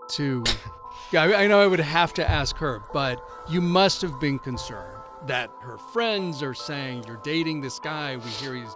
to... Yeah, I know I would have to ask her, but you must have been concerned that her friends are saying, you're dating this guy, we hear he's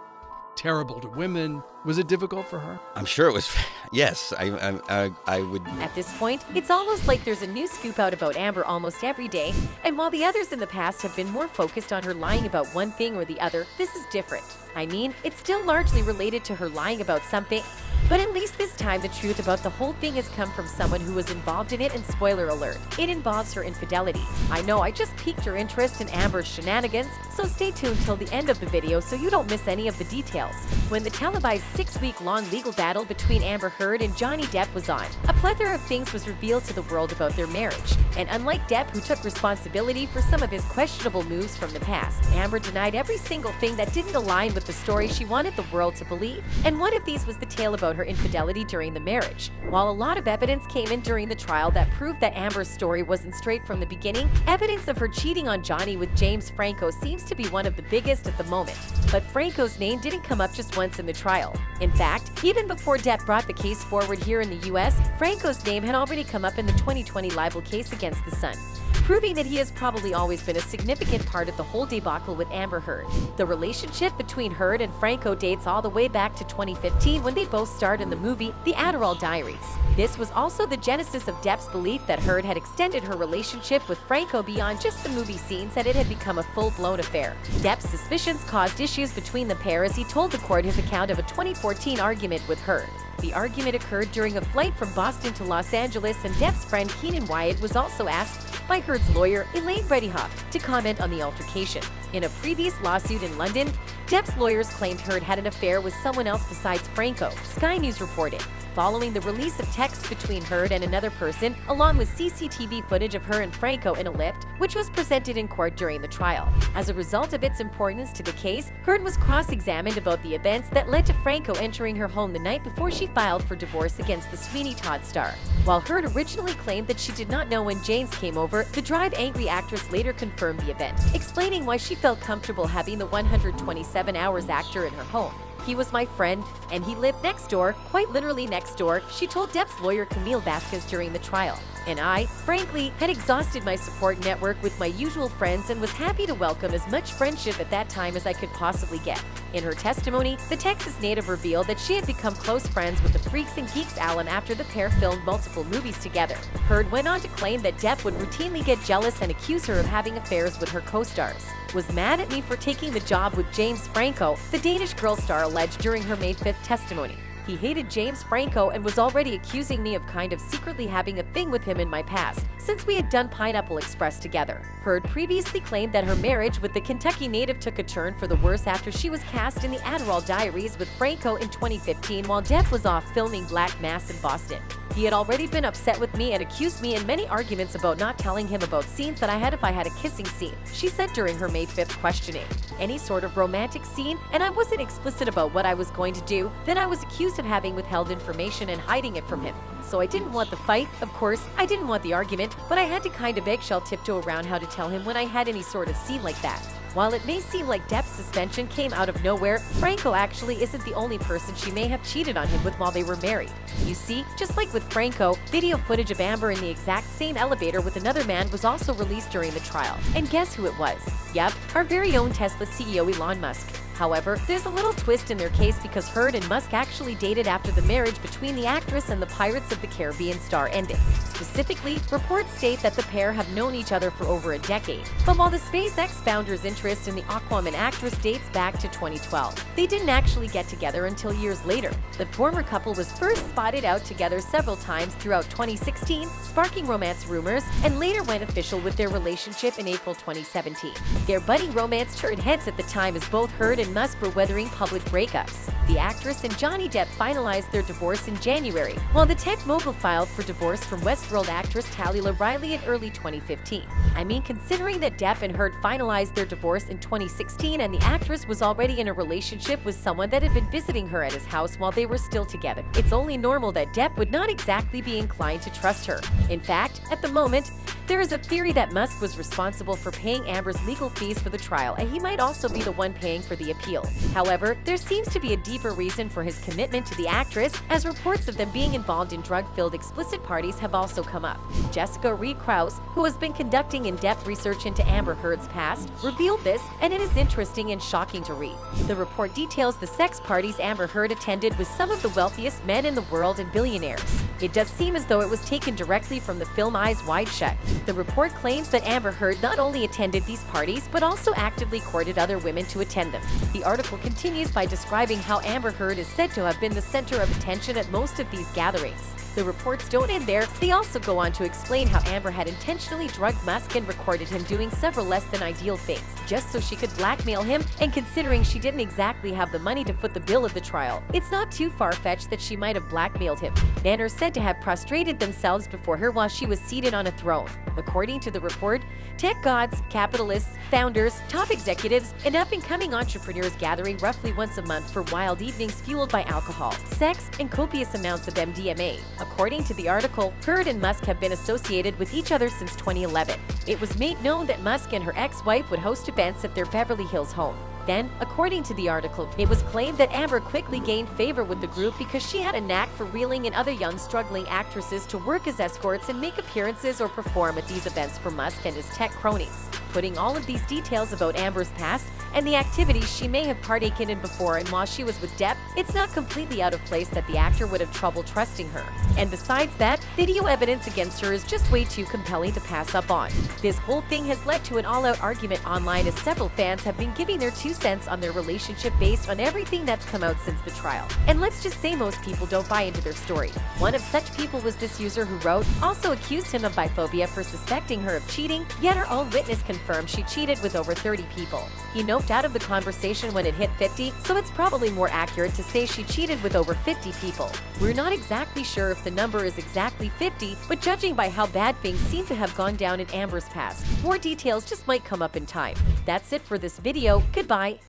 terrible to women. Was it difficult for her? I'm sure it was. Yes, I would. At this point, it's almost like there's a new scoop out about Amber almost every day, and while the others in the past have been more focused on her lying about one thing or the other, this is different. I mean, it's still largely related to her lying about something, but at least this time the truth about the whole thing has come from someone who was involved in it, and spoiler alert, it involves her infidelity. I know I just piqued your interest in Amber's shenanigans, so stay tuned till the end of the video so you don't miss any of the details. When the televised 6-week-long legal battle between Amber Heard and Johnny Depp was on, a plethora of things was revealed to the world about their marriage. And unlike Depp, who took responsibility for some of his questionable moves from the past, Amber denied every single thing that didn't align with the story she wanted the world to believe. And one of these was the tale about her infidelity during the marriage. While a lot of evidence came in during the trial that proved that Amber's story wasn't straight from the beginning, evidence of her cheating on Johnny with James Franco seems to be one of the biggest at the moment. But Franco's name didn't come up just once in the trial. In fact, even before Depp brought the case forward here in the US, Franco's name had already come up in the 2020 libel case against The Sun, proving that he has probably always been a significant part of the whole debacle with Amber Heard. The relationship between Heard and Franco dates all the way back to 2015 when they both starred in the movie The Adderall Diaries. This was also the genesis of Depp's belief that Heard had extended her relationship with Franco beyond just the movie scenes, that it had become a full-blown affair. Depp's suspicions caused issues between the pair as he told the court his account of a 2014 argument with Heard. The argument occurred during a flight from Boston to Los Angeles, and Depp's friend Keenan Wyatt was also asked by Heard's lawyer, Elaine Bredehoff, to comment on the altercation. In a previous lawsuit in London, Depp's lawyers claimed Heard had an affair with someone else besides Franco, Sky News reported. Following the release of texts between Heard and another person, along with CCTV footage of her and Franco in a lift, which was presented in court during the trial. As a result of its importance to the case, Heard was cross-examined about the events that led to Franco entering her home the night before she filed for divorce against the Sweeney Todd star. While Heard originally claimed that she did not know when James came over, the Drive Angry actress later confirmed the event, explaining why she felt comfortable having the 127 Hours actor in her home. He was my friend, and he lived next door, quite literally next door, she told Depp's lawyer Camille Vasquez during the trial. And I, frankly, had exhausted my support network with my usual friends and was happy to welcome as much friendship at that time as I could possibly get. In her testimony, the Texas native revealed that she had become close friends with the Freaks and Geeks alum after the pair filmed multiple movies together. Heard went on to claim that Depp would routinely get jealous and accuse her of having affairs with her co-stars. Was mad at me for taking the job with James Franco, the Danish girl star alleged during her May 5th testimony. He hated James Franco and was already accusing me of kind of secretly having a thing with him in my past, since we had done Pineapple Express together. Heard previously claimed that her marriage with the Kentucky native took a turn for the worse after she was cast in the Adderall Diaries with Franco in 2015 while Depp was off filming Black Mass in Boston. He had already been upset with me and accused me in many arguments about not telling him about scenes that I had if I had a kissing scene, she said during her May 5th questioning. Any sort of romantic scene, and I wasn't explicit about what I was going to do, then I was accused of having withheld information and hiding it from him. So I didn't want the fight, of course, I didn't want the argument, but I had to kind of eggshell tiptoe around how to tell him when I had any sort of scene like that. While it may seem like Depp's suspension came out of nowhere, Franco actually isn't the only person she may have cheated on him with while they were married. You see, just like with Franco, video footage of Amber in the exact same elevator with another man was also released during the trial. And guess who it was? Yep, our very own Tesla CEO Elon Musk. However, there's a little twist in their case because Heard and Musk actually dated after the marriage between the actress and the Pirates of the Caribbean star ended. Specifically, reports state that the pair have known each other for over a decade. But while the SpaceX founder's interest in the Aquaman actress dates back to 2012, they didn't actually get together until years later. The former couple was first spotted out together several times throughout 2016, sparking romance rumors, and later went official with their relationship in April 2017. Their budding romance turned heads at the time as both Heard and Musk were weathering public breakups. The actress and Johnny Depp finalized their divorce in January, while the tech mogul filed for divorce from Westworld actress Talia Riley in early 2015. I mean, considering that Depp and Heard finalized their divorce in 2016 and the actress was already in a relationship with someone that had been visiting her at his house while they were still together, it's only normal that Depp would not exactly be inclined to trust her. In fact, at the moment, There is a theory that Musk was responsible for paying Amber's legal fees for the trial, and he might also be the one paying for the appeal. However, there seems to be a deeper reason for his commitment to the actress, as reports of them being involved in drug-filled explicit parties have also come up. Jessica Reed Krause, who has been conducting in-depth research into Amber Heard's past, revealed this, and it is interesting and shocking to read. The report details the sex parties Amber Heard attended with some of the wealthiest men in the world and billionaires. It does seem as though it was taken directly from the film Eyes Wide Shut. The report claims that Amber Heard not only attended these parties, but also actively courted other women to attend them. The article continues by describing how Amber Heard is said to have been the center of attention at most of these gatherings. The reports don't end there. They also go on to explain how Amber had intentionally drugged Musk and recorded him doing several less than ideal things, just so she could blackmail him, and considering she didn't exactly have the money to foot the bill of the trial, it's not too far-fetched that she might have blackmailed him. Men are said to have prostrated themselves before her while she was seated on a throne. According to the report, tech gods, capitalists, founders, top executives, and up-and-coming entrepreneurs gathering roughly once a month for wild evenings fueled by alcohol, sex, and copious amounts of MDMA. According to the article, Heard and Musk have been associated with each other since 2011. It was made known that Musk and her ex-wife would host events at their Beverly Hills home. Then, according to the article, it was claimed that Amber quickly gained favor with the group because she had a knack for reeling in other young struggling actresses to work as escorts and make appearances or perform at these events for Musk and his tech cronies. Putting all of these details about Amber's past and the activities she may have partaken in before and while she was with Depp, it's not completely out of place that the actor would have trouble trusting her. And besides that, video evidence against her is just way too compelling to pass up on. This whole thing has led to an all-out argument online, as several fans have been giving their 2 cents on their relationship based on everything that's come out since the trial. And let's just say most people don't buy into their story. One of such people was this user who wrote, also accused him of biphobia for suspecting her of cheating, yet her own witness confirmed she cheated with over 30 people. He noped out of the conversation when it hit 50, so it's probably more accurate to say she cheated with over 50 people. We're not exactly sure if the number is exactly 50, but judging by how bad things seem to have gone down in Amber's past, more details just might come up in time. That's it for this video. Goodbye.